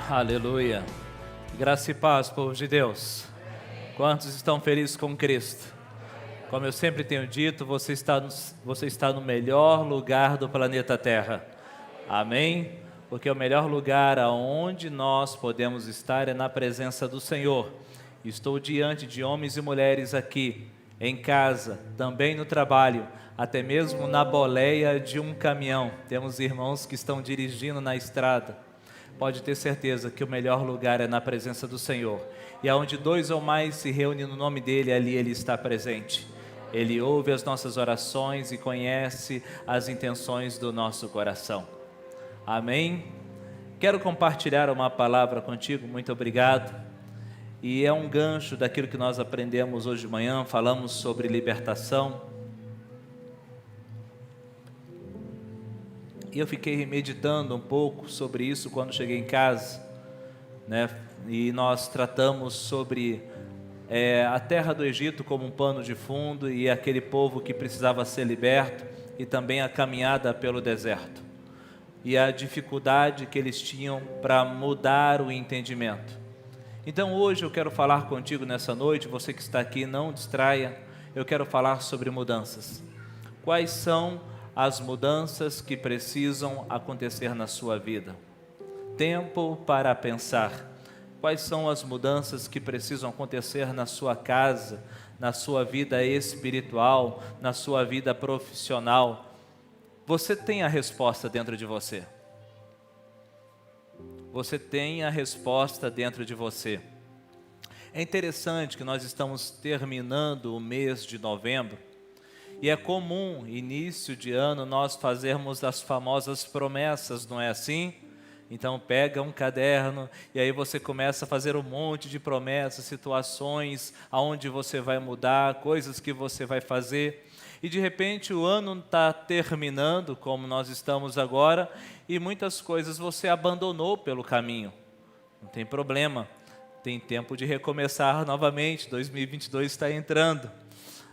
Aleluia. Graça e paz, povo de Deus. Quantos estão felizes com Cristo? Como eu sempre tenho dito, você está no melhor lugar do planeta Terra. Amém? Porque o melhor lugar aonde nós podemos estar é na presença do Senhor. Estou diante de homens e mulheres aqui, em casa, também no trabalho, até mesmo na boleia de um caminhão. Temos irmãos que estão dirigindo na estrada. Pode ter certeza que o melhor lugar é na presença do Senhor. E aonde dois ou mais se reúnem no nome dEle, ali Ele está presente. Ele ouve as nossas orações e conhece as intenções do nosso coração. Amém? Quero compartilhar uma palavra contigo, muito obrigado. E é um gancho daquilo que nós aprendemos hoje de manhã, falamos sobre libertação. E eu fiquei meditando um pouco sobre isso quando cheguei em casa, né? E nós tratamos sobre a terra do Egito como um pano de fundo e aquele povo que precisava ser liberto, e também a caminhada pelo deserto e a dificuldade que eles tinham para mudar o entendimento. Então hoje eu quero falar contigo nessa noite, você que está aqui, não distraia, eu quero falar sobre mudanças. Quais são as mudanças que precisam acontecer na sua vida? Tempo para pensar. Quais são as mudanças que precisam acontecer na sua casa, na sua vida espiritual, na sua vida profissional? Você tem a resposta dentro de você. Você tem a resposta dentro de você. É interessante que nós estamos terminando o mês de novembro, e é comum, início de ano, nós fazermos as famosas promessas, não é assim? Então pega um caderno e aí você começa a fazer um monte de promessas, situações aonde você vai mudar, coisas que você vai fazer. E de repente o ano está terminando, como nós estamos agora, e muitas coisas você abandonou pelo caminho. Não tem problema, tem tempo de recomeçar novamente, 2022 está entrando.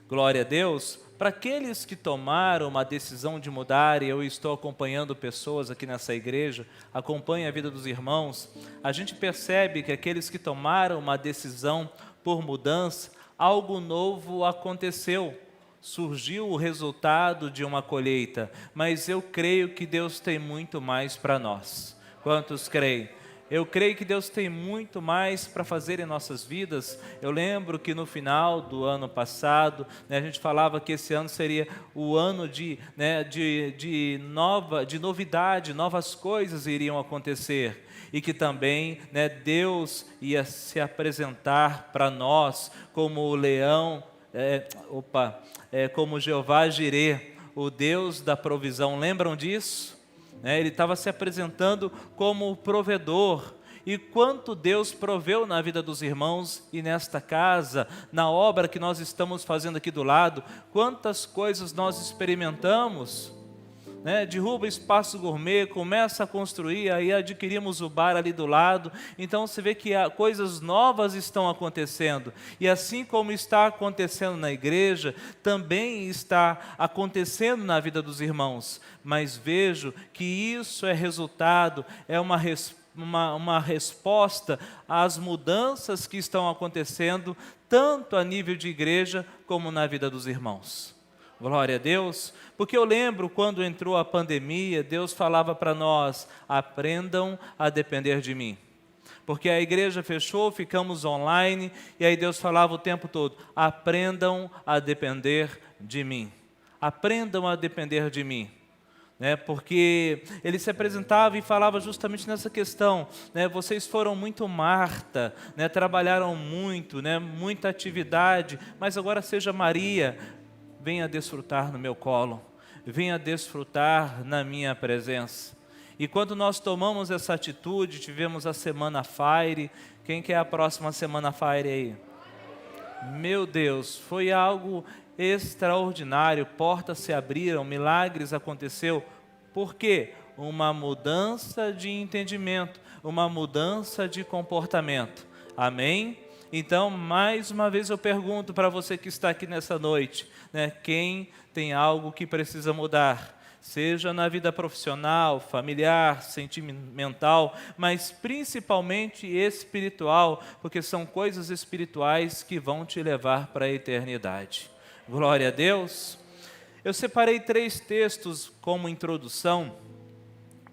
Glória a Deus. Para aqueles que tomaram uma decisão de mudar, e eu estou acompanhando pessoas aqui nessa igreja, acompanho a vida dos irmãos, a gente percebe que aqueles que tomaram uma decisão por mudança, algo novo aconteceu, surgiu o resultado de uma colheita, mas eu creio que Deus tem muito mais para nós. Quantos creem? Eu creio que Deus tem muito mais para fazer em nossas vidas. Eu lembro que no final do ano passado, a gente falava que esse ano seria o ano de novidade, novas coisas iriam acontecer. E que também Deus ia se apresentar para nós como o leão, como Jeová Jirê, o Deus da provisão. Lembram disso? Ele estava se apresentando como o provedor. E quanto Deus proveu na vida dos irmãos e nesta casa, na obra que nós estamos fazendo aqui do lado, quantas coisas nós experimentamos. Derruba espaço gourmet, começa a construir, aí adquirimos o bar ali do lado. Então você vê que coisas novas estão acontecendo. E assim como está acontecendo na igreja, também está acontecendo na vida dos irmãos. Mas vejo que isso é resultado, é uma resposta às mudanças que estão acontecendo, tanto a nível de igreja como na vida dos irmãos. Glória a Deus, porque eu lembro quando entrou a pandemia, Deus falava para nós, aprendam a depender de mim. Porque a igreja fechou, ficamos online, e aí Deus falava o tempo todo, aprendam a depender de mim. Aprendam a depender de mim. Porque ele se apresentava e falava justamente nessa questão, vocês foram muito Marta, trabalharam muito, muita atividade, mas agora seja Maria. Venha desfrutar no meu colo, venha desfrutar na minha presença. E quando nós tomamos essa atitude, tivemos a Semana Fire. Quem quer a próxima Semana Fire aí? Meu Deus, foi algo extraordinário, portas se abriram, milagres aconteceu. Por quê? Uma mudança de entendimento, uma mudança de comportamento. Amém? Então, mais uma vez eu pergunto para você que está aqui nessa noite, quem tem algo que precisa mudar? seja na vida profissional, familiar, sentimental, mas principalmente espiritual, porque são coisas espirituais que vão te levar para a eternidade. Glória a Deus. Eu separei 3 textos como introdução.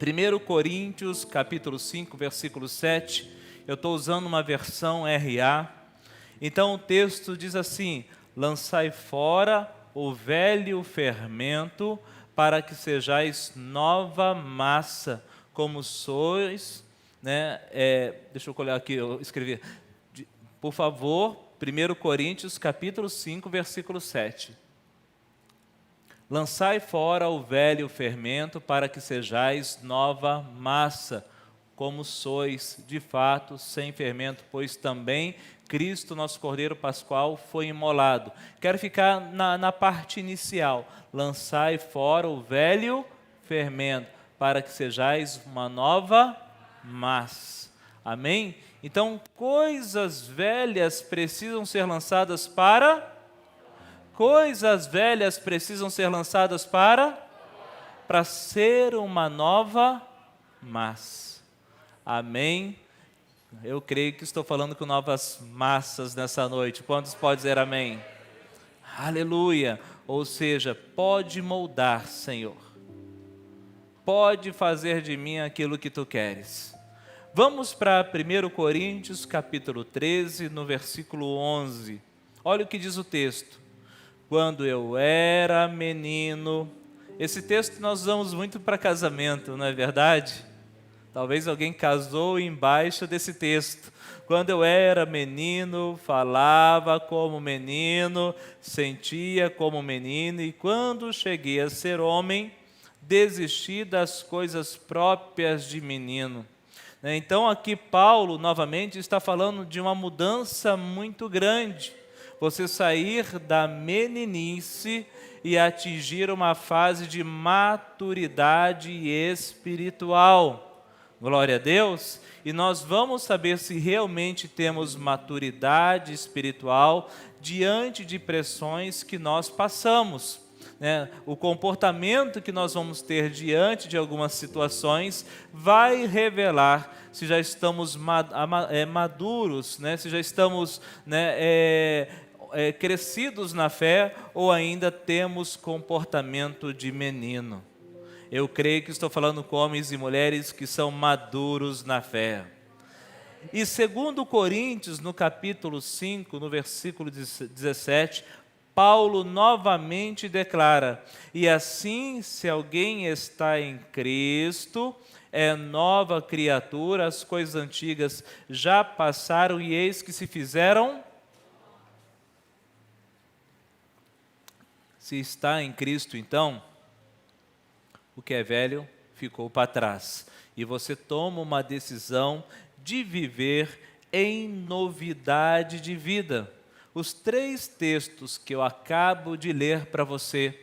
1 Coríntios, capítulo 5, versículo 7. Eu estou usando uma versão RA. Então o texto diz assim: lançai fora o velho fermento, para que sejais nova massa, como sois, né? Deixa eu olhar aqui, eu escrevi. Por favor, 1 Coríntios, capítulo 5, versículo 7. Lançai fora o velho fermento, para que sejais nova massa, como sois, de fato, sem fermento, pois também Cristo, nosso Cordeiro Pascual, foi imolado. Quero ficar na parte inicial. Lançai fora o velho fermento, para que sejais uma nova massa. Amém? Então, coisas velhas precisam ser lançadas para... Coisas velhas precisam ser lançadas para ser uma nova massa. Amém? Eu creio que estou falando com novas massas nessa noite. Quantos podem dizer amém? Aleluia! Ou seja, pode moldar, Senhor. Pode fazer de mim aquilo que Tu queres. Vamos para 1 Coríntios, capítulo 13, no versículo 11. Olha o que diz o texto. Quando eu era menino... Esse texto nós usamos muito para casamento, não é verdade? Talvez alguém casou embaixo desse texto. Quando eu era menino, falava como menino, sentia como menino, e quando cheguei a ser homem, desisti das coisas próprias de menino. Então aqui Paulo, novamente, está falando de uma mudança muito grande. Você sair da meninice e atingir uma fase de maturidade espiritual. Glória a Deus. E nós vamos saber se realmente temos maturidade espiritual diante de pressões que nós passamos. O comportamento que nós vamos ter diante de algumas situações vai revelar se já estamos maduros, se já estamos crescidos na fé ou ainda temos comportamento de menino. Eu creio que estou falando com homens e mulheres que são maduros na fé. E 2 Coríntios, no capítulo 5, no versículo 17, Paulo novamente declara: e assim, se alguém está em Cristo, é nova criatura, as coisas antigas já passaram e eis que se fizeram. Se está em Cristo, então, o que é velho ficou para trás. E você toma uma decisão de viver em novidade de vida. Os 3 textos que eu acabo de ler para você,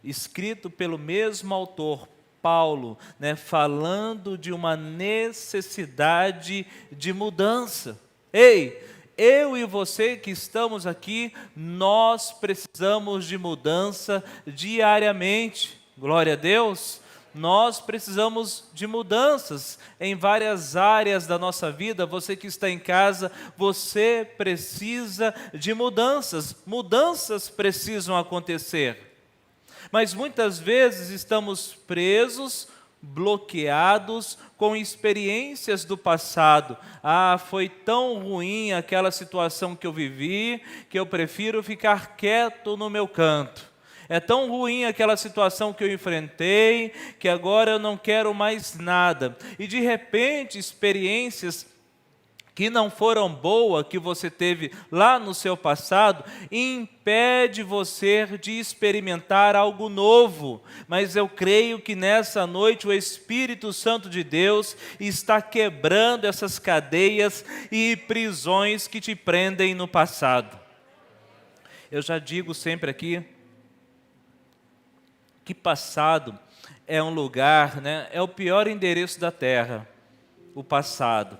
escrito pelo mesmo autor, Paulo, falando de uma necessidade de mudança. Ei, eu e você que estamos aqui, nós precisamos de mudança diariamente. Glória a Deus. Nós precisamos de mudanças em várias áreas da nossa vida. Você que está em casa, você precisa de mudanças. Mudanças precisam acontecer. Mas muitas vezes estamos presos, bloqueados com experiências do passado. Foi tão ruim aquela situação que eu vivi, que eu prefiro ficar quieto no meu canto. É tão ruim aquela situação que eu enfrentei, que agora eu não quero mais nada. E de repente, experiências que não foram boas, que você teve lá no seu passado, impede você de experimentar algo novo. Mas eu creio que nessa noite o Espírito Santo de Deus está quebrando essas cadeias e prisões que te prendem no passado. Eu já digo sempre aqui, que passado é um lugar, é o pior endereço da terra, o passado.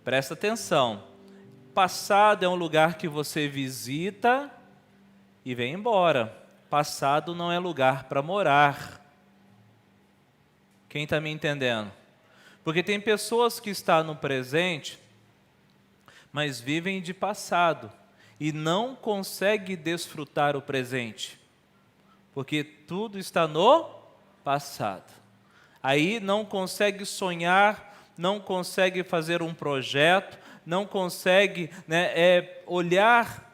Presta atenção, passado é um lugar que você visita e vem embora. Passado não é lugar para morar. Quem está me entendendo? Porque tem pessoas que estão no presente, mas vivem de passado e não conseguem desfrutar o presente, porque tudo está no passado. Aí não consegue sonhar, não consegue fazer um projeto, não consegue, olhar,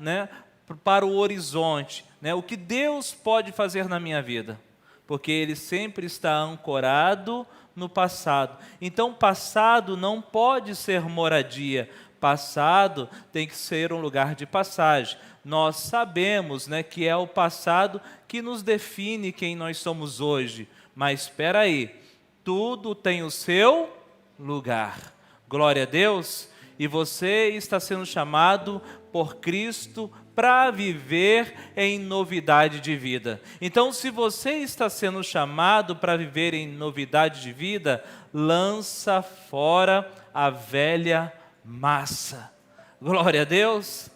para o horizonte, o que Deus pode fazer na minha vida, porque ele sempre está ancorado no passado. Então, passado não pode ser moradia, passado tem que ser um lugar de passagem. Nós sabemos, que é o passado que nos define quem nós somos hoje, mas espera aí, tudo tem o seu lugar. Glória a Deus. E você está sendo chamado por Cristo para viver em novidade de vida. Então, se você está sendo chamado para viver em novidade de vida, lança fora a velha massa. Glória a Deus.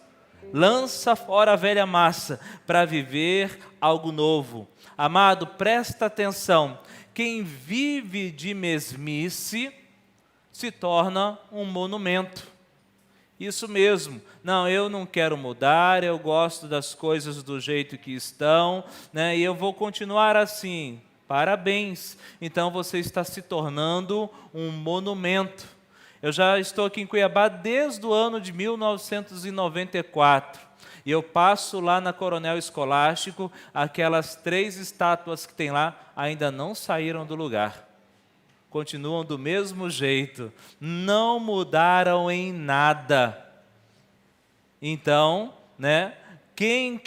Lança fora a velha massa para viver algo novo. Amado, presta atenção. Quem vive de mesmice se torna um monumento. Isso mesmo. Não, eu não quero mudar, eu gosto das coisas do jeito que estão, e eu vou continuar assim. Parabéns. Então você está se tornando um monumento. Eu já estou aqui em Cuiabá desde o ano de 1994. E eu passo lá na Coronel Escolástico, aquelas 3 estátuas que tem lá ainda não saíram do lugar. Continuam do mesmo jeito, não mudaram em nada. Então, quem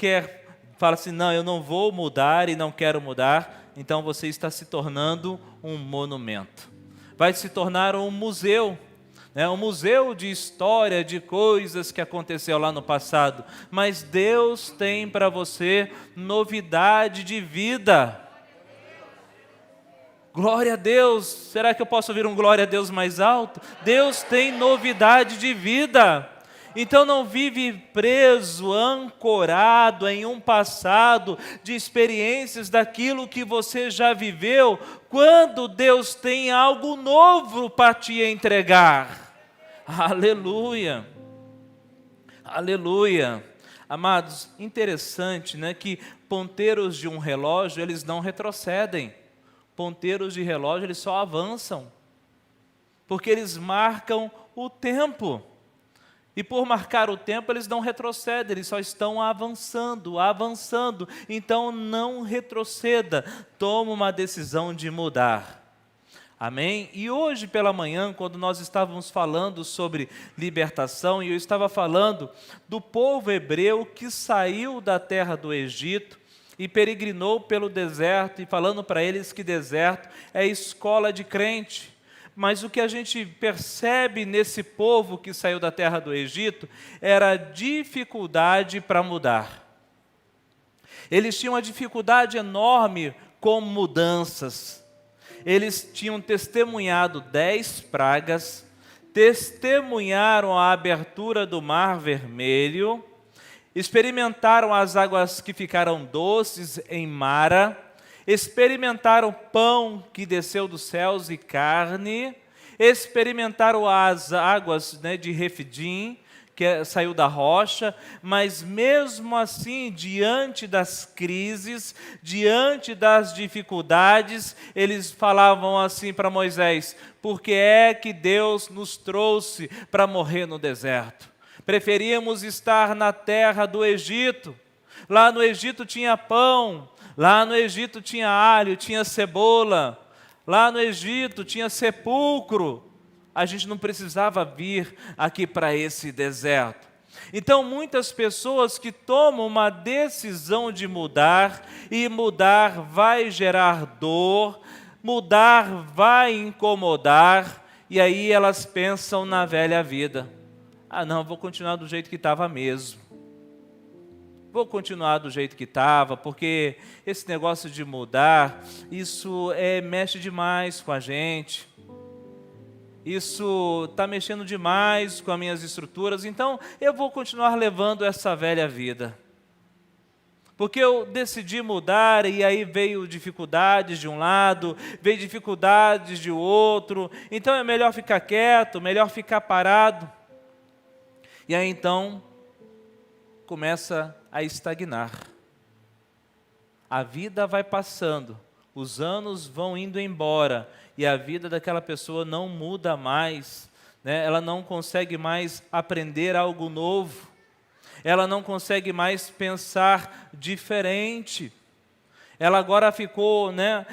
fala assim, não, eu não vou mudar e não quero mudar, então você está se tornando um monumento. Vai se tornar um museu, um museu de história, de coisas que aconteceu lá no passado. Mas Deus tem para você novidade de vida. Glória a Deus. Será que eu posso ouvir um glória a Deus mais alto? Deus tem novidade de vida. Então não vive preso, ancorado em um passado de experiências daquilo que você já viveu, quando Deus tem algo novo para te entregar. Aleluia. Aleluia. Amados, interessante, que ponteiros de um relógio, eles não retrocedem. Ponteiros de relógio, eles só avançam, porque eles marcam o tempo, e por marcar o tempo, eles não retrocedem, eles só estão avançando, avançando. Então não retroceda, toma uma decisão de mudar. Amém? E hoje pela manhã, quando nós estávamos falando sobre libertação, e eu estava falando do povo hebreu que saiu da terra do Egito, e peregrinou pelo deserto, e falando para eles que deserto é escola de crente. Mas o que a gente percebe nesse povo que saiu da terra do Egito, era dificuldade para mudar. Eles tinham uma dificuldade enorme com mudanças. Eles tinham testemunhado 10 pragas, testemunharam a abertura do Mar Vermelho, experimentaram as águas que ficaram doces em Mara, experimentaram pão que desceu dos céus e carne, experimentaram as águas de Refidim, que saiu da rocha, mas mesmo assim, diante das crises, diante das dificuldades, eles falavam assim para Moisés: por que é que Deus nos trouxe para morrer no deserto? Preferíamos estar na terra do Egito. Lá no Egito tinha pão, lá no Egito tinha alho, tinha cebola, lá no Egito tinha sepulcro. A gente não precisava vir aqui para esse deserto. Então, muitas pessoas que tomam uma decisão de mudar, e mudar vai gerar dor, mudar vai incomodar, e aí elas pensam na velha vida. Ah, não, vou continuar do jeito que estava mesmo. Vou continuar do jeito que estava, porque esse negócio de mudar, isso mexe demais com a gente. Isso está mexendo demais com as minhas estruturas, então eu vou continuar levando essa velha vida. Porque eu decidi mudar e aí veio dificuldades de um lado, veio dificuldades de outro, então é melhor ficar quieto, melhor ficar parado. E aí então começa a estagnar. A vida vai passando, os anos vão indo embora e a vida daquela pessoa não muda mais, né? Ela não consegue mais aprender algo novo. Ela não consegue mais pensar diferente. Ela agora ficou, né,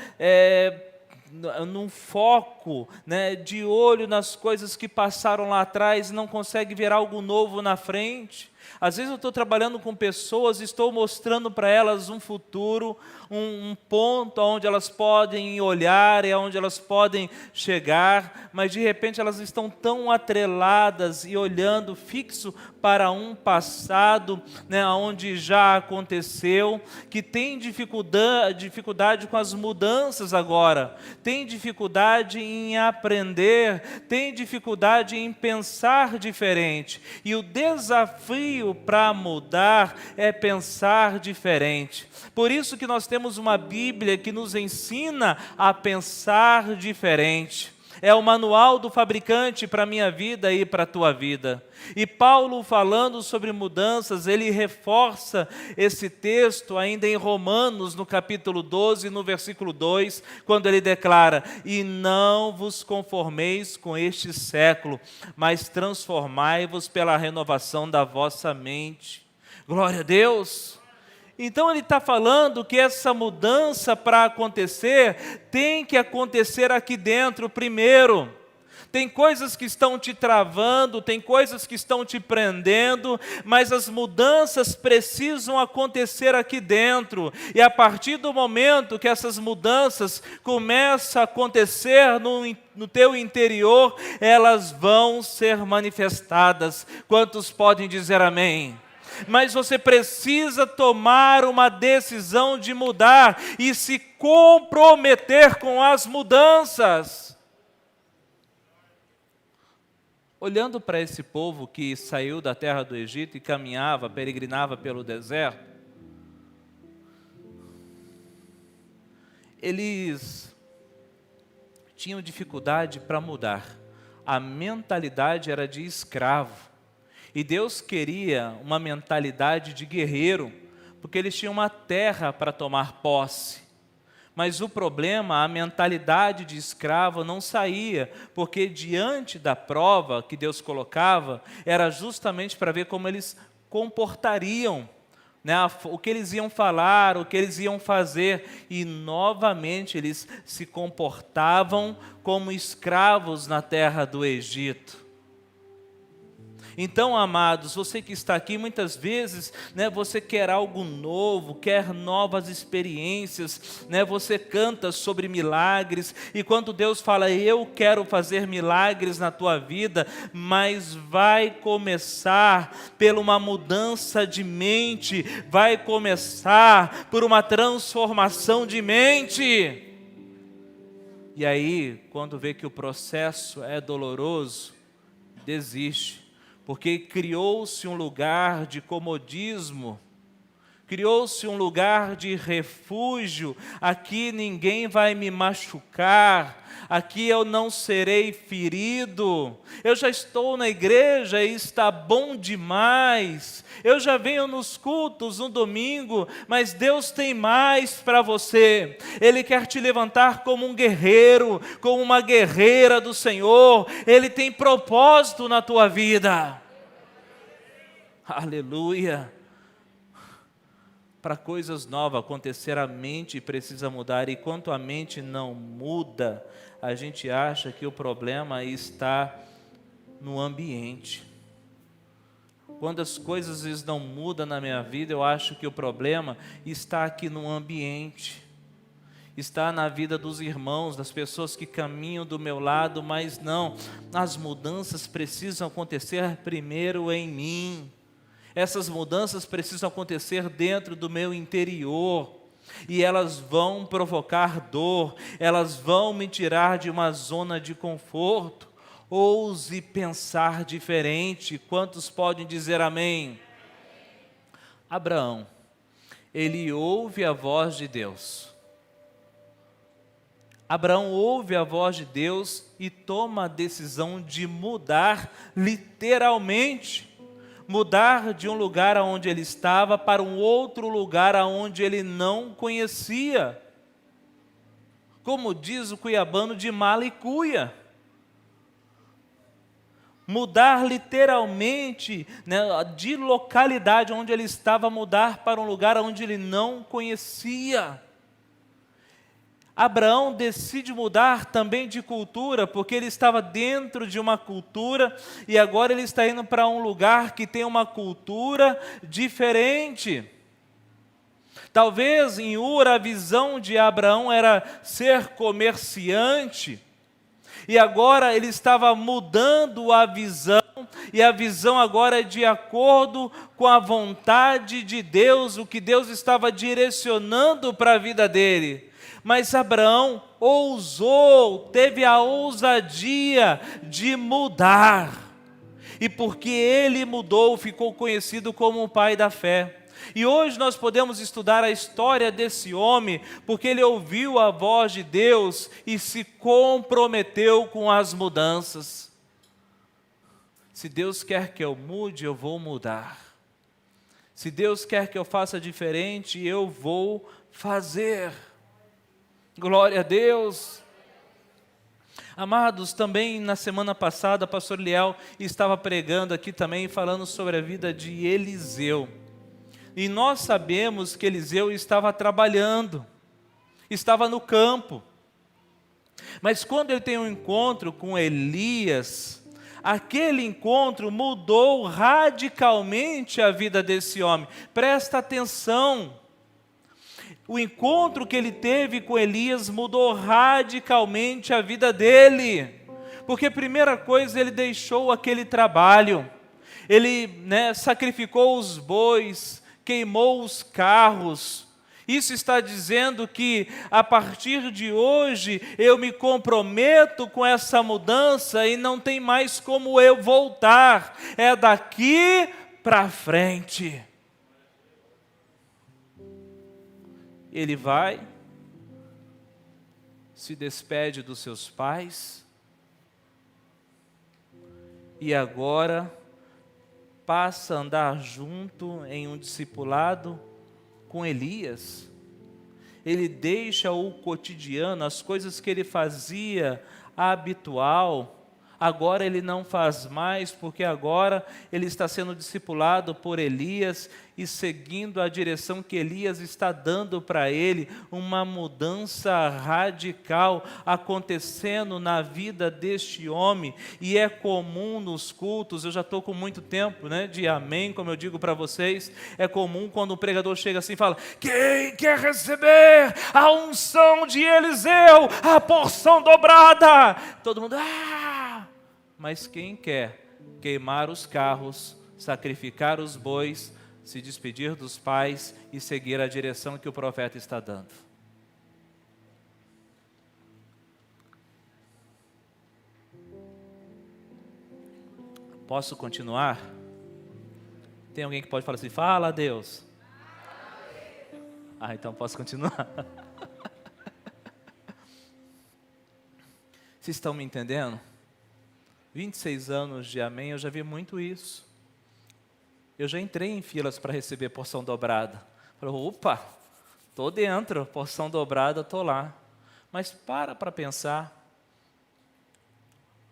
num foco, né, de olho nas coisas que passaram lá atrás, não consegue ver algo novo na frente. Às vezes eu estou trabalhando com pessoas e estou mostrando para elas um futuro, um ponto onde elas podem olhar e onde elas podem chegar, mas de repente elas estão tão atreladas e olhando fixo para um passado, né, onde já aconteceu, que tem dificuldade com as mudanças agora, tem dificuldade em aprender, tem dificuldade em pensar diferente. E o desafio para mudar é pensar diferente. Por isso que nós temos uma Bíblia que nos ensina a pensar diferente. É o manual do fabricante para a minha vida e para a tua vida. E Paulo, falando sobre mudanças, ele reforça esse texto ainda em Romanos, no capítulo 12, no versículo 2, quando ele declara: e não vos conformeis com este século, mas transformai-vos pela renovação da vossa mente. Glória a Deus! Então ele está falando que essa mudança para acontecer, tem que acontecer aqui dentro primeiro. Tem coisas que estão te travando, tem coisas que estão te prendendo, mas as mudanças precisam acontecer aqui dentro. E a partir do momento que essas mudanças começam a acontecer no teu interior, elas vão ser manifestadas. Quantos podem dizer amém? Mas você precisa tomar uma decisão de mudar e se comprometer com as mudanças. Olhando para esse povo que saiu da terra do Egito e caminhava, peregrinava pelo deserto, eles tinham dificuldade para mudar. A mentalidade era de escravo. E Deus queria uma mentalidade de guerreiro, porque eles tinham uma terra para tomar posse. Mas o problema, a mentalidade de escravo não saía, porque diante da prova que Deus colocava, era justamente para ver como eles comportariam, né? O que eles iam falar, o que eles iam fazer. E novamente eles se comportavam como escravos na terra do Egito. Então, amados, você que está aqui, muitas vezes, né, você quer algo novo, quer novas experiências, né, você canta sobre milagres, e quando Deus fala, eu quero fazer milagres na tua vida, mas vai começar por uma mudança de mente, vai começar por uma transformação de mente. E aí, quando vê que o processo é doloroso, desiste. Porque criou-se um lugar de comodismo, criou-se um lugar de refúgio. Aqui ninguém vai me machucar, aqui eu não serei ferido. Eu já estou na igreja e está bom demais. Eu já venho nos cultos no domingo, mas Deus tem mais para você. Ele quer te levantar como um guerreiro, como uma guerreira do Senhor. Ele tem propósito na tua vida. Aleluia. Para coisas novas acontecer, a mente precisa mudar. E quanto a mente não muda, a gente acha que o problema está no ambiente. Quando as coisas não mudam na minha vida, eu acho que o problema está aqui no ambiente. Está na vida dos irmãos, das pessoas que caminham do meu lado, mas não. As mudanças precisam acontecer primeiro em mim. Essas mudanças precisam acontecer dentro do meu interior. E elas vão provocar dor, elas vão me tirar de uma zona de conforto. Ouse pensar diferente. Quantos podem dizer amém? Abraão, ele ouve a voz de Deus. Abraão ouve a voz de Deus e toma a decisão de mudar literalmente. Mudar de um lugar onde ele estava para um outro lugar onde ele não conhecia. Como diz o cuiabano, de mala e cuia. Mudar literalmente, né, de localidade onde ele estava, mudar para um lugar onde ele não conhecia. Abraão decide mudar também de cultura, porque ele estava dentro de uma cultura e agora ele está indo para um lugar que tem uma cultura diferente. Talvez em Ur a visão de Abraão era ser comerciante, e agora ele estava mudando a visão, e a visão agora é de acordo com a vontade de Deus, o que Deus estava direcionando para a vida dele. Mas Abraão ousou, teve a ousadia de mudar. E porque ele mudou, ficou conhecido como o pai da fé. E hoje nós podemos estudar a história desse homem, porque ele ouviu a voz de Deus e se comprometeu com as mudanças. Se Deus quer que eu mude, eu vou mudar. Se Deus quer que eu faça diferente, eu vou fazer. Glória a Deus. Amados, também na semana passada, o pastor Liel estava pregando aqui também, falando sobre a vida de Eliseu. E nós sabemos que Eliseu estava trabalhando, estava no campo. Mas quando ele tem um encontro com Elias, aquele encontro mudou radicalmente a vida desse homem. Presta atenção. O encontro que ele teve com Elias mudou radicalmente a vida dele. Porque, primeira coisa, ele deixou aquele trabalho. Ele, sacrificou os bois, queimou os carros. Isso está dizendo que, a partir de hoje, eu me comprometo com essa mudança e não tem mais como eu voltar. É daqui para frente. Ele vai, se despede dos seus pais e agora passa a andar junto em um discipulado com Elias. Ele deixa o cotidiano, as coisas que ele fazia habitual, agora ele não faz mais, porque agora ele está sendo discipulado por Elias e seguindo a direção que Elias está dando para ele, uma mudança radical acontecendo na vida deste homem. E é comum nos cultos, eu já estou com muito tempo de amém, como eu digo para vocês, é comum quando o pregador chega assim e fala: quem quer receber a unção de Eliseu, a porção dobrada? Todo mundo, Mas quem quer queimar os carros, sacrificar os bois, se despedir dos pais e seguir a direção que o profeta está dando? Posso continuar? Tem alguém que pode falar assim: fala, Deus. Então posso continuar. Vocês estão me entendendo? 26 anos de amém, eu já vi muito isso. Eu já entrei em filas para receber porção dobrada. Falei, opa, estou dentro, porção dobrada, estou lá. Mas para pensar.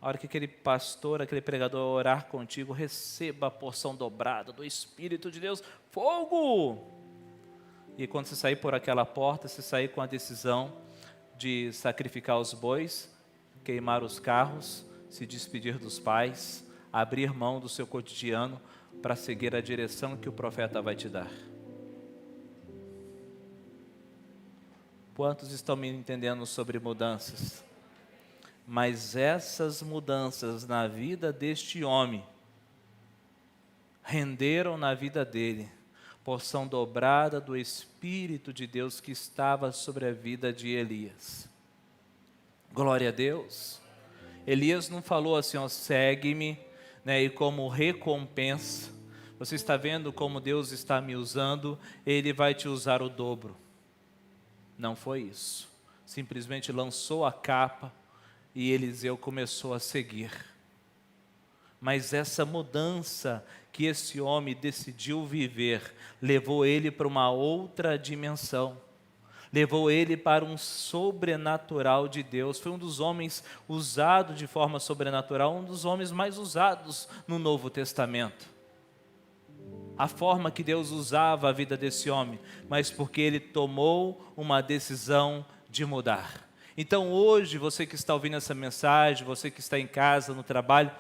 A hora que aquele pastor, aquele pregador orar contigo, receba a porção dobrada do Espírito de Deus, fogo! E quando você sair por aquela porta, você sair com a decisão de sacrificar os bois, queimar os carros, se despedir dos pais, abrir mão do seu cotidiano para seguir a direção que o profeta vai te dar. Quantos estão me entendendo sobre mudanças? Mas essas mudanças na vida deste homem renderam na vida dele porção dobrada do Espírito de Deus que estava sobre a vida de Elias. Glória a Deus. Elias não falou assim, segue-me, e como recompensa, Você está vendo como Deus está me usando? Ele vai te usar o dobro. Não foi isso. Simplesmente lançou a capa e Eliseu começou a seguir. Mas essa mudança que esse homem decidiu viver, levou ele para uma outra dimensão. Levou ele para um sobrenatural de Deus. Foi um dos homens usado de forma sobrenatural, um dos homens mais usados no Novo Testamento. A forma que Deus usava a vida desse homem, mas porque ele tomou uma decisão de mudar. Então hoje, você que está ouvindo essa mensagem, você que está em casa, no trabalho,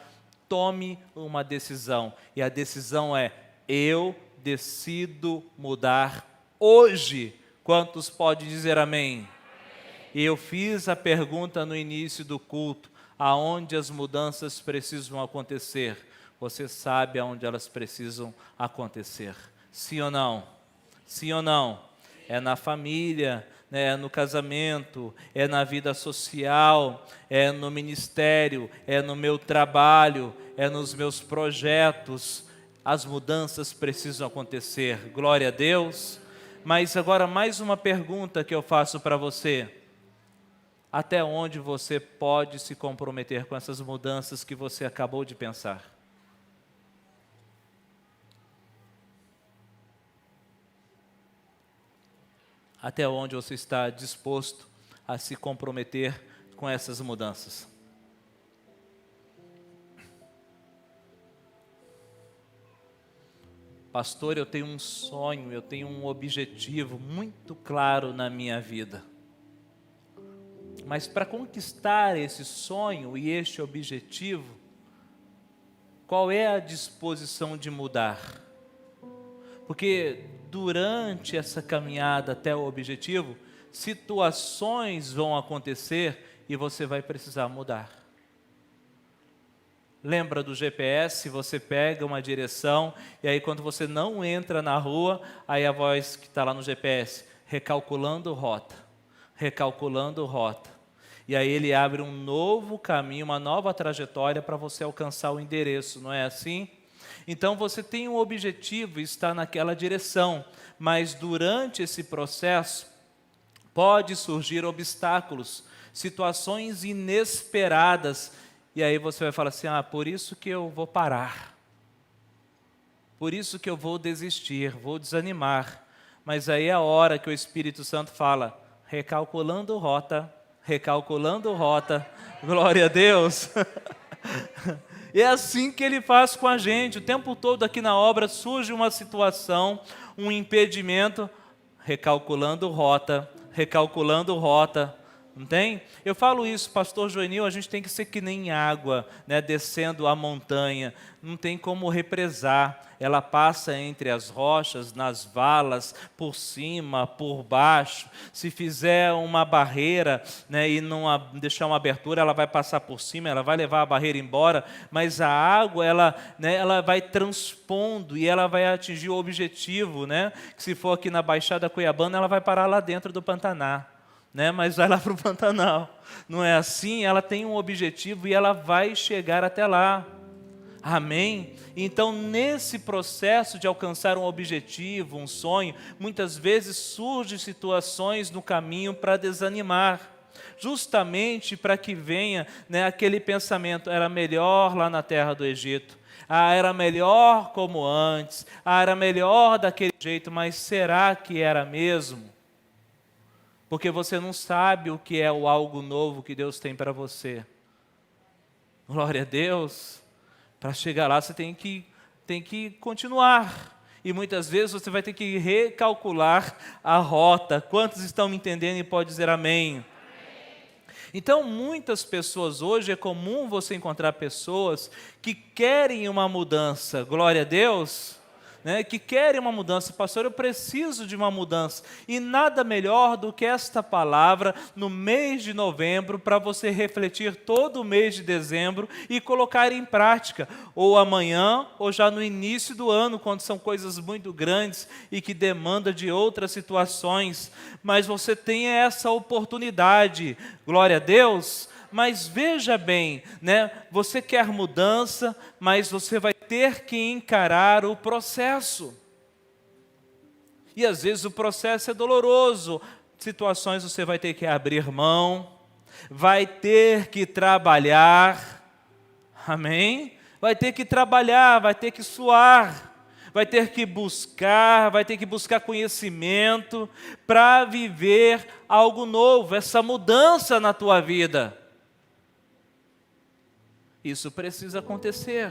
tome uma decisão. E a decisão é: eu decido mudar hoje. Quantos podem dizer amém? E eu fiz a pergunta no início do culto: aonde as mudanças precisam acontecer? Você sabe aonde elas precisam acontecer. Sim ou não? Sim ou não? É na família, é no casamento, é na vida social, é no ministério, é no meu trabalho, é nos meus projetos. As mudanças precisam acontecer. Glória a Deus. Mas agora mais uma pergunta que eu faço para você. Até onde você pode se comprometer com essas mudanças que você acabou de pensar? Até onde você está disposto a se comprometer com essas mudanças? Pastor, eu tenho um sonho, eu tenho um objetivo muito claro na minha vida. Mas para conquistar esse sonho e este objetivo, qual é a disposição de mudar? Porque durante essa caminhada até o objetivo, situações vão acontecer e você vai precisar mudar. Lembra do GPS? Você pega uma direção e aí quando você não entra na rua, aí a voz que está lá no GPS, recalculando rota, recalculando rota. E aí ele abre um novo caminho, uma nova trajetória para você alcançar o endereço, não é assim? Então você tem um objetivo, está naquela direção, mas durante esse processo pode surgir obstáculos, situações inesperadas, e aí você vai falar assim: por isso que eu vou parar, por isso que eu vou desistir, vou desanimar. Mas aí é a hora que o Espírito Santo fala: recalculando rota, glória a Deus. E é assim que Ele faz com a gente. O tempo todo aqui na obra surge uma situação, um impedimento, recalculando rota, não tem? Eu falo isso, pastor Joenil, a gente tem que ser que nem água, né, descendo a montanha, não tem como represar, ela passa entre as rochas, nas valas, por cima, por baixo. Se fizer uma barreira, né, e não deixar uma abertura, ela vai passar por cima, ela vai levar a barreira embora, mas a água, ela vai transpondo e ela vai atingir o objetivo, né, que se for aqui na Baixada Cuiabana, ela vai parar lá dentro do Pantanal. Né, mas vai lá para o Pantanal. Não é assim? Ela tem um objetivo e ela vai chegar até lá. Amém? Então, nesse processo de alcançar um objetivo, um sonho, muitas vezes surgem situações no caminho para desanimar. Justamente para que venha, né, aquele pensamento: era melhor lá na terra do Egito. Era melhor como antes. Era melhor daquele jeito. Mas será que era mesmo? Porque você não sabe o que é o algo novo que Deus tem para você. Glória a Deus. Para chegar lá você tem que continuar. E muitas vezes você vai ter que recalcular a rota. Quantos estão me entendendo e podem dizer amém? Então, muitas pessoas hoje, é comum você encontrar pessoas que querem uma mudança. Glória a Deus. Né, que querem uma mudança. Pastor, eu preciso de uma mudança. E nada melhor do que esta palavra no mês de novembro, para você refletir todo o mês de dezembro e colocar em prática, ou amanhã, ou já no início do ano, quando são coisas muito grandes e que demandam de outras situações. Mas você tem essa oportunidade, glória a Deus. Mas veja bem, né? Você quer mudança, mas você vai ter que encarar o processo. E às vezes o processo é doloroso. Situações você vai ter que abrir mão, vai ter que trabalhar, amém? Vai ter que trabalhar, vai ter que suar, vai ter que buscar conhecimento para viver algo novo, essa mudança na tua vida. Isso precisa acontecer.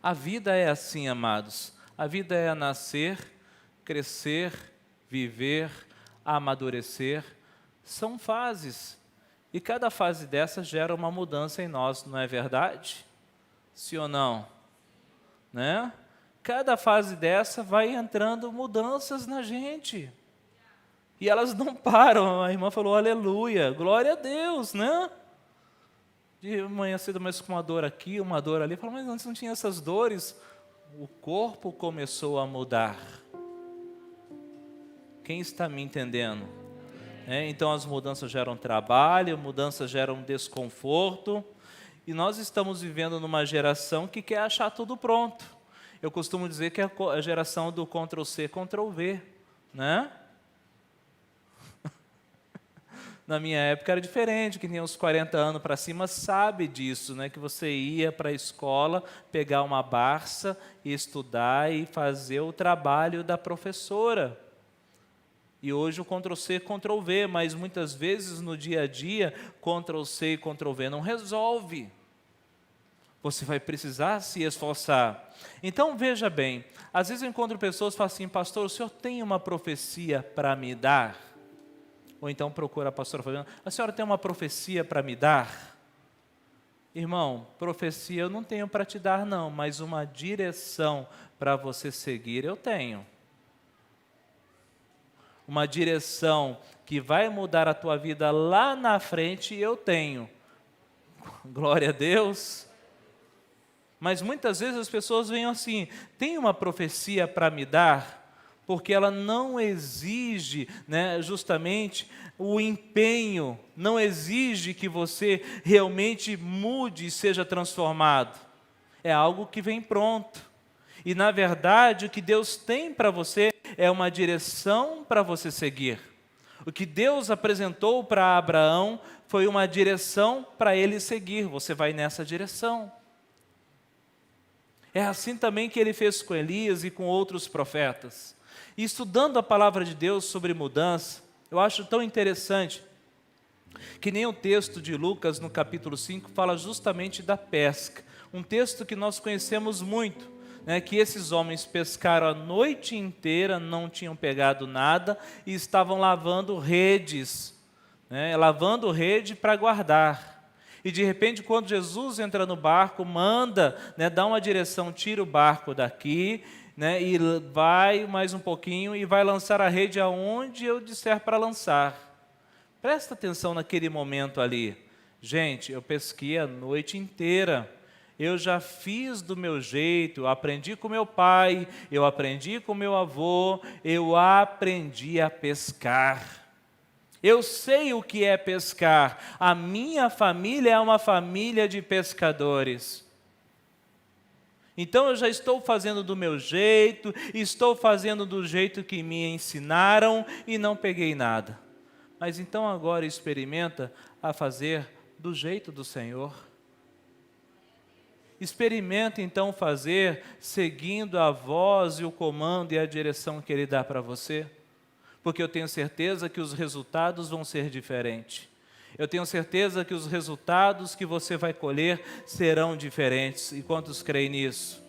A vida é assim, amados. A vida é nascer, crescer, viver, amadurecer. São fases. E cada fase dessa gera uma mudança em nós, não é verdade? Sim ou não? Né? Cada fase dessa vai entrando mudanças na gente. E elas não param. A irmã falou, aleluia, glória a Deus, né? De manhã cedo, mas com uma dor aqui, uma dor ali. Falou, mas antes não tinha essas dores. O corpo começou a mudar. Quem está me entendendo? Então as mudanças geram trabalho, mudanças geram desconforto. E nós estamos vivendo numa geração que quer achar tudo pronto. Eu costumo dizer que é a geração do Ctrl+C, Ctrl+V, né? Na minha época era diferente, quem tinha uns 40 anos para cima sabe disso, né? Que você ia para a escola, pegar uma Barça, estudar e fazer o trabalho da professora. E hoje o Ctrl+C, Ctrl+V, mas muitas vezes no dia a dia, Ctrl+C e Ctrl+V não resolve. Você vai precisar se esforçar. Então veja bem, às vezes eu encontro pessoas que falam assim, pastor, o senhor tem uma profecia para me dar? Ou então procura a pastora falando, a senhora tem uma profecia para me dar? Irmão, profecia eu não tenho para te dar não, mas uma direção para você seguir eu tenho. Uma direção que vai mudar a tua vida lá na frente eu tenho. Glória a Deus. Mas muitas vezes as pessoas vêm assim, tem uma profecia para me dar? Porque ela não exige, né, justamente o empenho, não exige que você realmente mude e seja transformado. É algo que vem pronto. E na verdade o que Deus tem para você é uma direção para você seguir. O que Deus apresentou para Abraão foi uma direção para ele seguir. Você vai nessa direção. É assim também que ele fez com Elias e com outros profetas. E estudando a palavra de Deus sobre mudança, eu acho tão interessante que nem o texto de Lucas, no capítulo 5, fala justamente da pesca. Um texto que nós conhecemos muito, né, que esses homens pescaram a noite inteira, não tinham pegado nada e estavam lavando redes, né, lavando rede para guardar. E de repente, quando Jesus entra no barco, manda, né, dá uma direção, tira o barco daqui, né, e vai mais um pouquinho e vai lançar a rede aonde eu disser para lançar. Presta atenção naquele momento ali. Gente, eu pesquei a noite inteira. Eu já fiz do meu jeito, eu aprendi com meu pai, eu aprendi com meu avô, eu aprendi a pescar. Eu sei o que é pescar. A minha família é uma família de pescadores. Então eu já estou fazendo do meu jeito, estou fazendo do jeito que me ensinaram e não peguei nada. Mas então agora experimenta a fazer do jeito do Senhor. Experimenta então fazer seguindo a voz e o comando e a direção que Ele dá para você. Porque eu tenho certeza que os resultados vão ser diferentes. Eu tenho certeza que os resultados que você vai colher serão diferentes. E quantos creem nisso?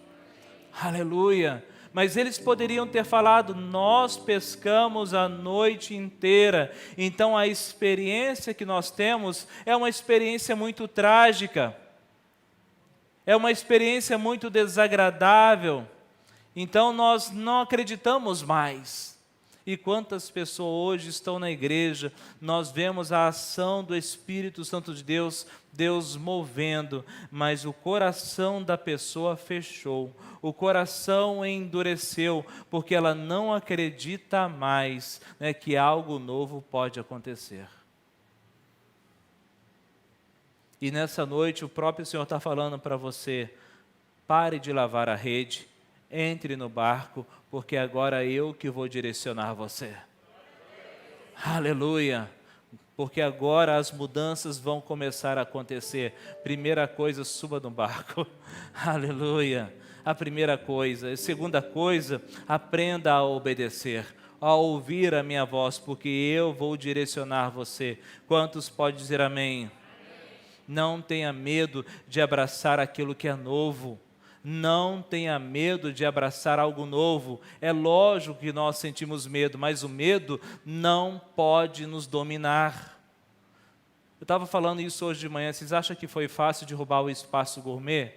Aleluia! Mas eles poderiam ter falado, nós pescamos a noite inteira. Então a experiência que nós temos é uma experiência muito trágica. É uma experiência muito desagradável. Então nós não acreditamos mais. E quantas pessoas hoje estão na igreja, nós vemos a ação do Espírito Santo de Deus, Deus movendo, mas o coração da pessoa fechou, o coração endureceu, porque ela não acredita mais, né, que algo novo pode acontecer. E nessa noite o próprio Senhor está falando para você: pare de lavar a rede, entre no barco, porque agora eu que vou direcionar você. Aleluia! Porque agora as mudanças vão começar a acontecer. Primeira coisa, suba no barco. Aleluia! A primeira coisa. A segunda coisa, aprenda a obedecer, a ouvir a minha voz, porque eu vou direcionar você. Quantos podem dizer amém? Não tenha medo de abraçar aquilo que é novo. Não tenha medo de abraçar algo novo. É lógico que nós sentimos medo, mas o medo não pode nos dominar. Eu estava falando isso hoje de manhã. Vocês acham que foi fácil derrubar o espaço gourmet?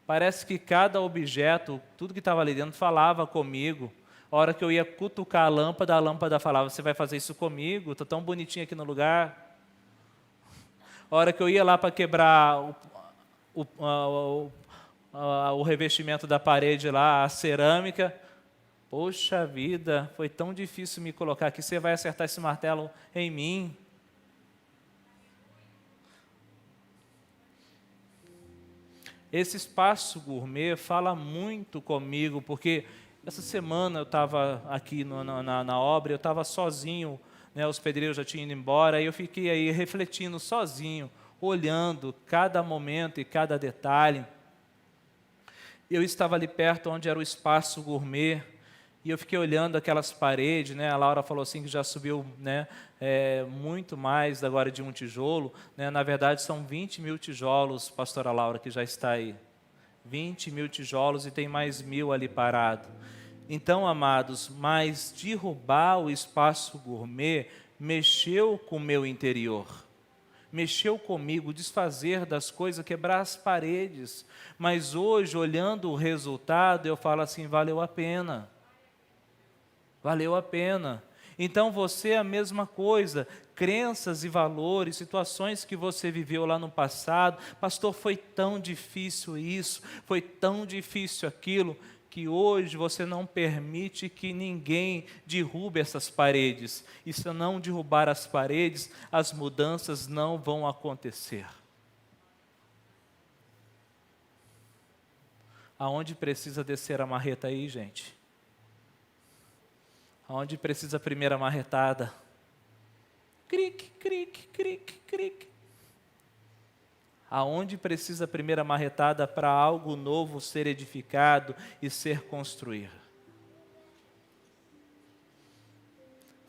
Parece que cada objeto, tudo que estava ali dentro, falava comigo. A hora que eu ia cutucar a lâmpada falava: você vai fazer isso comigo? Estou tão bonitinho aqui no lugar. A hora que eu ia lá para quebrar o revestimento da parede lá, a cerâmica, poxa vida, foi tão difícil me colocar aqui, você vai acertar esse martelo em mim. Esse espaço gourmet fala muito comigo, porque essa semana eu estava aqui na obra, eu estava sozinho, né, os pedreiros já tinham ido embora, e eu fiquei aí refletindo sozinho, olhando cada momento e cada detalhe. Eu estava ali perto onde era o espaço gourmet, e eu fiquei olhando aquelas paredes, né? A Laura falou assim que já subiu, né, muito mais agora de um tijolo, né? Na verdade são 20 mil tijolos, pastora Laura, que já está aí. 20 mil tijolos e tem mais 1.000 ali parado. Então, amados, mas derrubar o espaço gourmet mexeu com o meu interior. Mexeu comigo, desfazer das coisas, quebrar as paredes. Mas hoje, olhando o resultado, eu falo assim: valeu a pena. Valeu a pena. Então você é a mesma coisa, crenças e valores, situações que você viveu lá no passado. Pastor, foi tão difícil isso, foi tão difícil aquilo, que hoje você não permite que ninguém derrube essas paredes. E se não derrubar as paredes, as mudanças não vão acontecer. Aonde precisa descer a marreta aí, gente? Aonde precisa a primeira marretada? Cric, cric, cric, cric. Aonde precisa a primeira marretada para algo novo ser edificado e ser construído?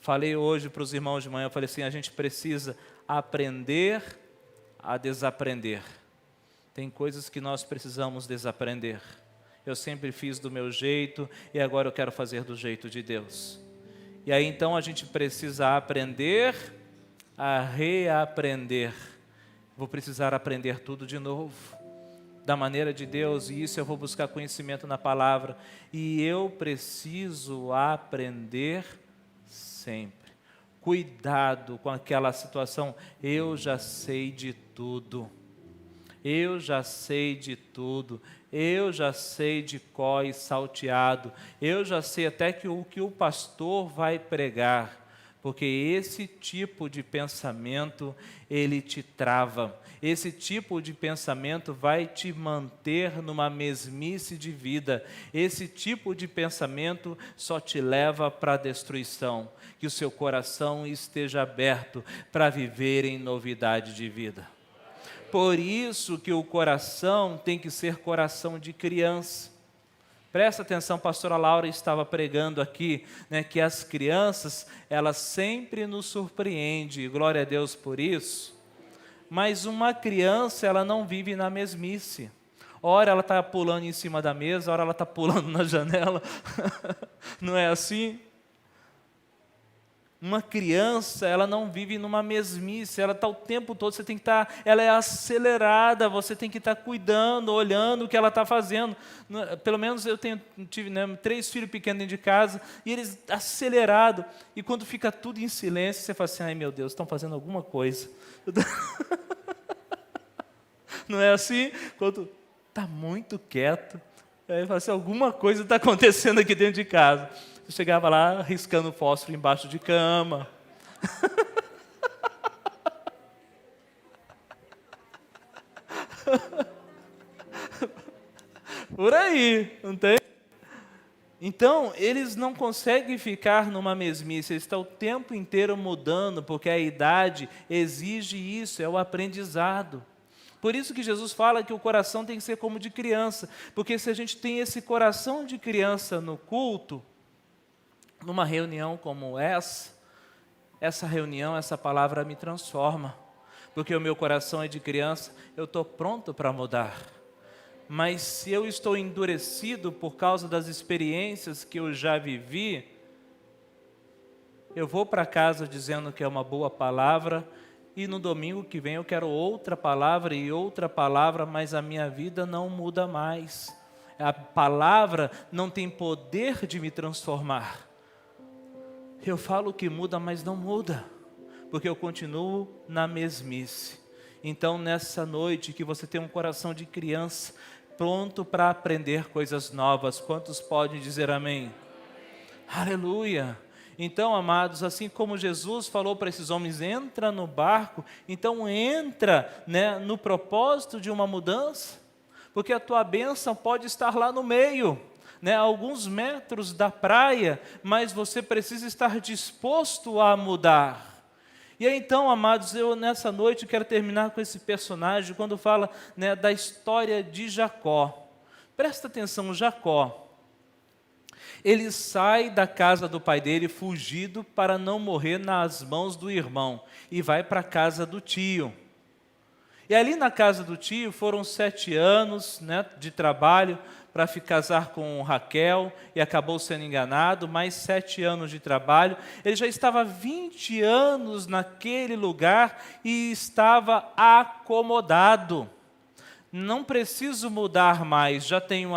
Falei hoje para os irmãos de manhã, eu falei assim: a gente precisa aprender a desaprender. Tem coisas que nós precisamos desaprender. Eu sempre fiz do meu jeito e agora eu quero fazer do jeito de Deus. E aí então a gente precisa aprender a reaprender. Vou precisar aprender tudo de novo, da maneira de Deus, e isso eu vou buscar conhecimento na palavra. E eu preciso aprender sempre. Cuidado com aquela situação: eu já sei de tudo. Eu já sei de tudo. Eu já sei de có e salteado. Eu já sei até que o pastor vai pregar. Porque esse tipo de pensamento, ele te trava. Esse tipo de pensamento vai te manter numa mesmice de vida. Esse tipo de pensamento só te leva para a destruição. Que o seu coração esteja aberto para viver em novidade de vida. Por isso que o coração tem que ser coração de criança. Presta atenção, a pastora Laura estava pregando aqui, né, que as crianças, elas sempre nos surpreendem, glória a Deus por isso. Mas uma criança, ela não vive na mesmice. Ora ela está pulando em cima da mesa, ora ela está pulando na janela. Não é assim? Uma criança, ela não vive numa mesmice, ela está o tempo todo, você tem que estar, ela é acelerada, você tem que estar cuidando, olhando o que ela está fazendo. Pelo menos eu tive 3 filhos pequenos dentro de casa, e eles acelerados, e quando fica tudo em silêncio, você fala assim: ai meu Deus, estão fazendo alguma coisa. Não é assim? Quando está muito quieto, aí fala assim: alguma coisa está acontecendo aqui dentro de casa. Eu chegava lá riscando fósforo embaixo de cama. Por aí, não tem? Então, eles não conseguem ficar numa mesmice, eles estão o tempo inteiro mudando, porque a idade exige isso, é o aprendizado. Por isso que Jesus fala que o coração tem que ser como de criança, porque se a gente tem esse coração de criança no culto, numa reunião como essa reunião, essa palavra me transforma, porque o meu coração é de criança, eu estou pronto para mudar. Mas se eu estou endurecido por causa das experiências que eu já vivi, eu vou para casa dizendo que é uma boa palavra, e no domingo que vem eu quero outra palavra e outra palavra, mas a minha vida não muda mais. A palavra não tem poder de me transformar. Eu falo que muda, mas não muda, porque eu continuo na mesmice. Então, nessa noite, que você tem um coração de criança, pronto para aprender coisas novas. Quantos podem dizer amém? Aleluia! Então, amados, assim como Jesus falou para esses homens, entra no barco, então entra, né, no propósito de uma mudança, porque a tua bênção pode estar lá no meio, né, a alguns metros da praia, mas você precisa estar disposto a mudar. E aí, então, amados, eu nessa noite quero terminar com esse personagem, quando fala, né, da história de Jacó. Presta atenção, Jacó. Ele sai da casa do pai dele fugido para não morrer nas mãos do irmão e vai para a casa do tio. E ali na casa do tio foram 7 anos, né, de trabalho para casar com Raquel e acabou sendo enganado, mais 7 anos de trabalho. Ele já estava 20 anos naquele lugar e estava acomodado. Não preciso mudar mais, já tenho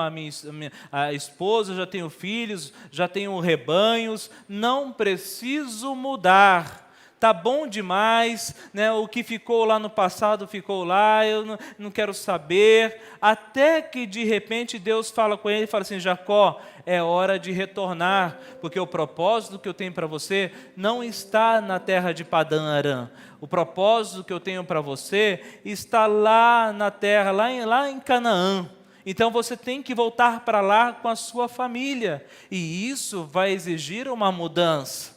a esposa, já tenho filhos, já tenho rebanhos, não preciso mudar. Está bom demais, né? O que ficou lá no passado ficou lá, eu não quero saber. Até que de repente Deus fala com ele e fala assim: Jacó, é hora de retornar, porque o propósito que eu tenho para você não está na terra de Padã Arã. O propósito que eu tenho para você está lá na terra, lá em Canaã. Então você tem que voltar para lá com a sua família, e isso vai exigir uma mudança.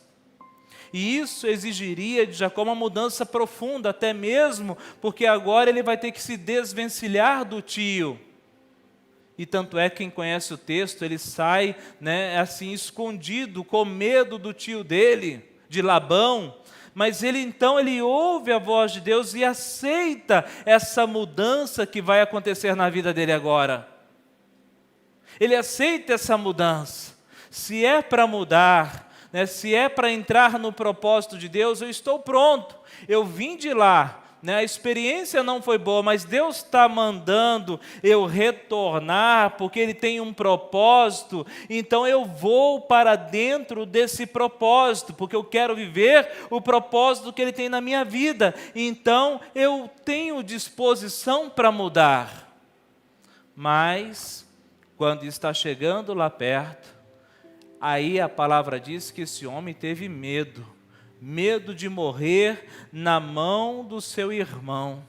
E isso exigiria de Jacó uma mudança profunda, até mesmo porque agora ele vai ter que se desvencilhar do tio. E tanto é que quem conhece o texto, ele sai, né, assim escondido, com medo do tio dele, de Labão. Mas ele ouve a voz de Deus e aceita essa mudança que vai acontecer na vida dele agora. Ele aceita essa mudança. Se é para mudar, né, se é para entrar no propósito de Deus, eu estou pronto. Eu vim de lá, né, a experiência não foi boa, mas Deus está mandando eu retornar, porque Ele tem um propósito. Então eu vou para dentro desse propósito, porque eu quero viver o propósito que Ele tem na minha vida. Então eu tenho disposição para mudar. Mas quando está chegando lá perto, aí a palavra diz que esse homem teve medo de morrer na mão do seu irmão.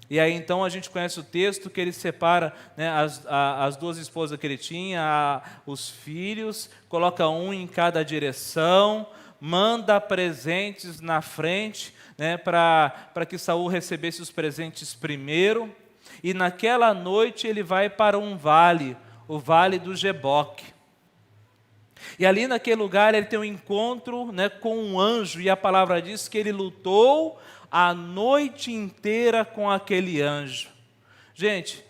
E aí então a gente conhece o texto que ele separa, né, as 2 esposas que ele tinha, os filhos, coloca um em cada direção, manda presentes na frente, né, para que Saul recebesse os presentes primeiro, e naquela noite ele vai para um vale, o vale do Jeboque. E ali naquele lugar ele tem um encontro, né, com um anjo, e a palavra diz que ele lutou a noite inteira com aquele anjo. Gente,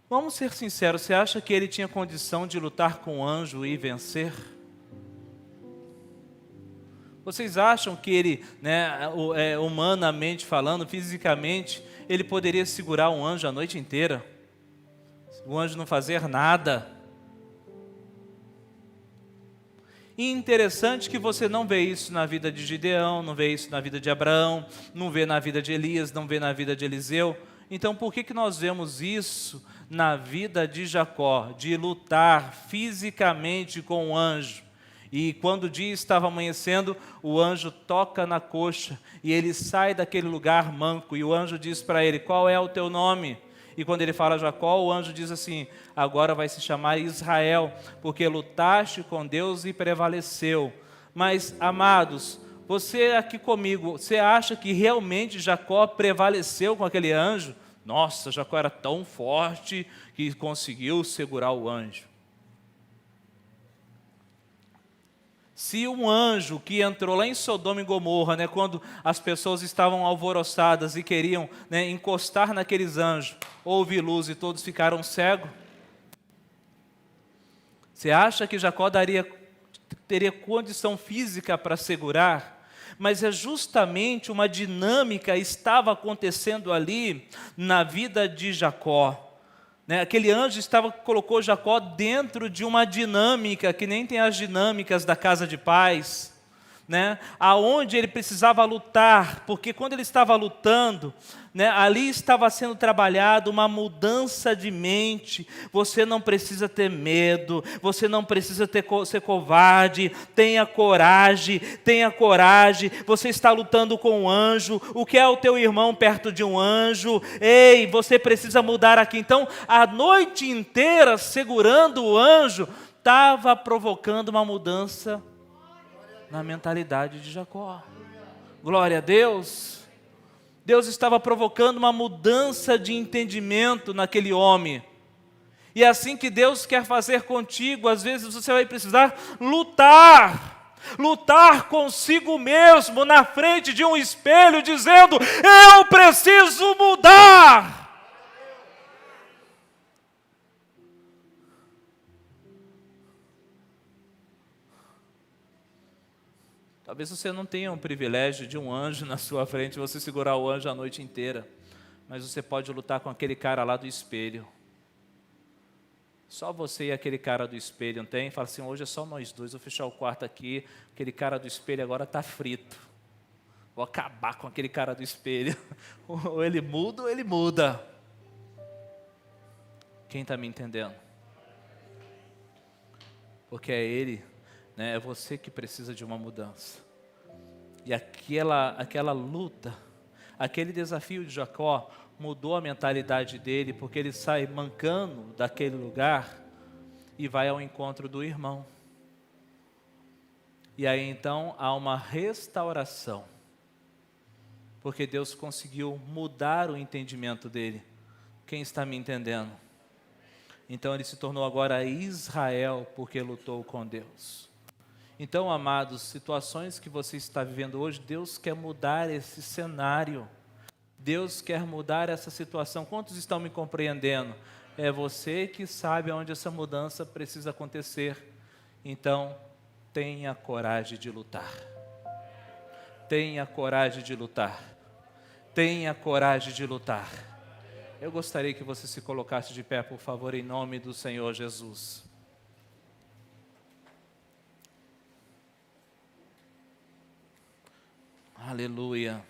vamos ser sinceros, você acha que ele tinha condição de lutar com o anjo e vencer? Vocês acham que ele, né, humanamente falando, fisicamente, ele poderia segurar um anjo a noite inteira? O anjo não fazer nada? E interessante que você não vê isso na vida de Gideão, não vê isso na vida de Abraão, não vê na vida de Elias, não vê na vida de Eliseu. Então por que nós vemos isso na vida de Jacó, de lutar fisicamente com o anjo? E quando o dia estava amanhecendo, o anjo toca na coxa e ele sai daquele lugar manco. E o anjo diz para ele: qual é o teu nome? E quando ele fala Jacó, o anjo diz assim: agora vai se chamar Israel, porque lutaste com Deus e prevaleceu. Mas, amados, você aqui comigo, você acha que realmente Jacó prevaleceu com aquele anjo? Nossa, Jacó era tão forte que conseguiu segurar o anjo. Se um anjo que entrou lá em Sodoma e Gomorra, né, quando as pessoas estavam alvoroçadas e queriam, né, encostar naqueles anjos, houve luz e todos ficaram cegos, você acha que Jacó teria condição física para segurar? Mas é justamente uma dinâmica estava acontecendo ali na vida de Jacó. Aquele anjo colocou Jacó dentro de uma dinâmica, que nem tem as dinâmicas da casa de paz, aonde ele precisava lutar, porque quando ele estava lutando, ali estava sendo trabalhado uma mudança de mente. Você não precisa ter medo, você não precisa ser covarde, tenha coragem, você está lutando com um anjo. O que é o teu irmão perto de um anjo? Ei, você precisa mudar aqui. Então, a noite inteira segurando o anjo, estava provocando uma mudança na mentalidade de Jacó. Glória a Deus. Deus estava provocando uma mudança de entendimento naquele homem. E é assim que Deus quer fazer contigo. Às vezes você vai precisar lutar consigo mesmo na frente de um espelho, dizendo: eu preciso mudar. Talvez você não tenha o privilégio de um anjo na sua frente, você segurar o anjo a noite inteira, mas você pode lutar com aquele cara lá do espelho. Só você e aquele cara do espelho, não tem? Fala assim: hoje é só nós dois, vou fechar o quarto aqui, aquele cara do espelho agora está frito. Vou acabar com aquele cara do espelho. Ou ele muda ou ele muda. Quem está me entendendo? Porque é ele, é você que precisa de uma mudança. E aquela luta, aquele desafio de Jacó mudou a mentalidade dele, porque ele sai mancando daquele lugar e vai ao encontro do irmão. E aí então há uma restauração, porque Deus conseguiu mudar o entendimento dele. Quem está me entendendo? Então ele se tornou agora Israel, porque lutou com Deus. Então, amados, situações que você está vivendo hoje, Deus quer mudar esse cenário. Deus quer mudar essa situação. Quantos estão me compreendendo? É você que sabe onde essa mudança precisa acontecer. Então, tenha coragem de lutar. Tenha coragem de lutar. Tenha coragem de lutar. Eu gostaria que você se colocasse de pé, por favor, em nome do Senhor Jesus. Aleluia.